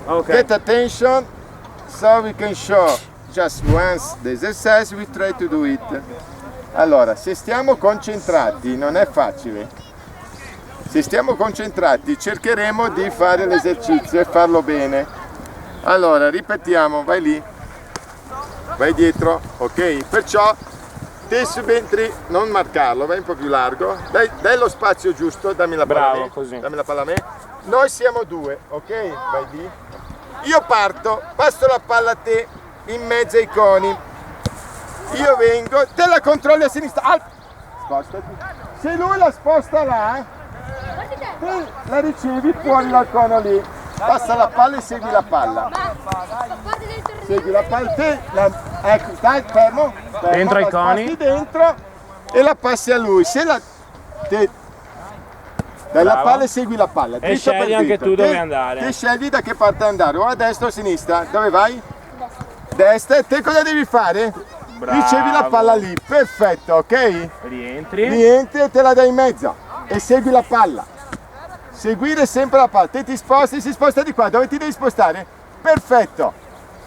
Okay. Get attention, so we can show just once the exercise, we try to do it. Allora, se stiamo concentrati, non è facile. Se stiamo concentrati, cercheremo di fare l'esercizio e farlo bene. Allora, ripetiamo, vai lì, vai dietro, ok? Perciò te subentri, non marcarlo, vai un po' più largo, dai lo spazio giusto, dammi la palla a me, così. dammi la palla a me. Noi siamo due, ok? Vai lì. Io parto, passo la palla a te in mezzo ai coni. Io vengo, te la controlli a sinistra. Spostati. Se lui la sposta là, te la ricevi fuori dal cono lì. Passa la palla e segui la palla. Segui la palla, ecco, stai fermo. Dentro ai coni. Dentro e la passi a lui. Se la dai la palla e segui la palla. E scegli anche tu dove andare. Te scegli da che parte andare, o a destra o a sinistra. Dove vai? Destra. E te cosa devi fare? Bravo. Ricevi la palla lì, perfetto, ok? Rientri. Rientri e te la dai in mezzo. E segui la palla. Seguire sempre la palla. Te ti sposti, si sposta di qua. Dove ti devi spostare? Perfetto.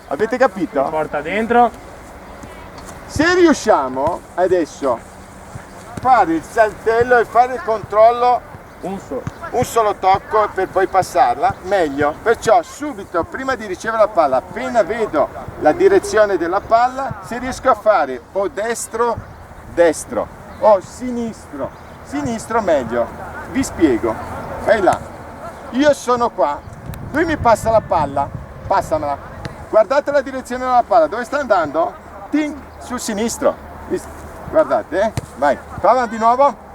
Avete capito? Porta dentro. Se riusciamo adesso a fare il saltello e fare il controllo un solo tocco per poi passarla, meglio. Perciò subito, prima di ricevere la palla, appena vedo la direzione della palla, se riesco a fare o destro, destro, o sinistro, sinistro meglio. Vi spiego. Vai là. Io sono qua. Lui mi passa la palla. Passamela. Guardate la direzione della palla. Dove sta andando? Ting, sul sinistro. Guardate, vai. Prova di nuovo.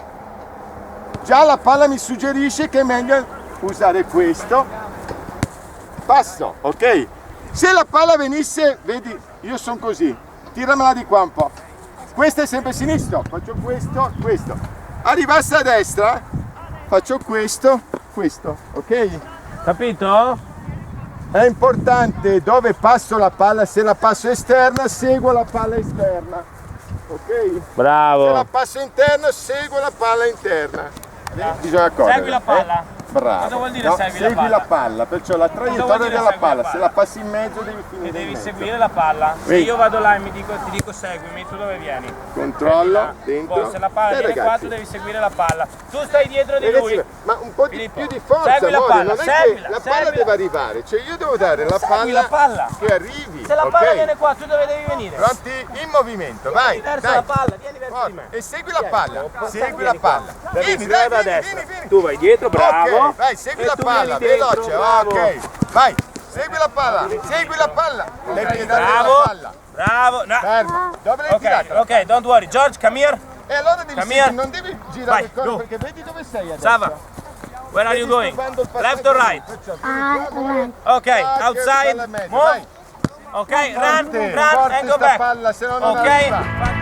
Già la palla mi suggerisce che è meglio usare questo. Passo, ok? Se la palla venisse, vedi, io sono così, tiramela di qua un po'. Questo è sempre sinistro, faccio questo, questo. Arrivasse a destra, faccio questo, questo, ok? Capito? È importante dove passo la palla, se la passo esterna, seguo la palla esterna, ok? Bravo. Se la passo interna, seguo la palla interna. Bisogna correre. Segui la palla. Bravo. Cosa vuol dire No, segui la palla? Perciò la traiettoria della palla, se la passi in mezzo devi finire. E devi in mezzo. seguire la palla. Se Vedi. io vado là e ti dico seguimi, tu dove vieni? Controllo, dentro. Poi se la palla viene qua, ragazzi, tu devi seguire la palla. Tu stai dietro di ragazzi, lui. ma un po' Filippo, più di forza, segui la amore, palla, non è che seguila, la palla seguila. deve arrivare, cioè io devo dare la Segui la palla. che arrivi. Se la ok? palla viene qua, tu dove devi venire? Pronti? In movimento, vai. Verso dai. la palla, vieni verso di me. E segui la palla, segui la palla. Devi Vieni, dai, da vieni, destra. vieni. Tu vai dietro, bravo. Ok, vai, segui E la tu palla, vieni dentro, veloce, bravo. ok. Vai, segui la palla, segui la palla. Le piedate della Bravo. palla. Bravo. No. Fermo. Dove l'hai tirata? Ok, don't worry. George, come here. E allora devi Come here. non devi girare Vai, il corpo go. perché vedi dove sei adesso. Sava, where are you going? Left or right? Ok, outside. Move. Ok, run and go back. Palla, se no non Ok, arriva.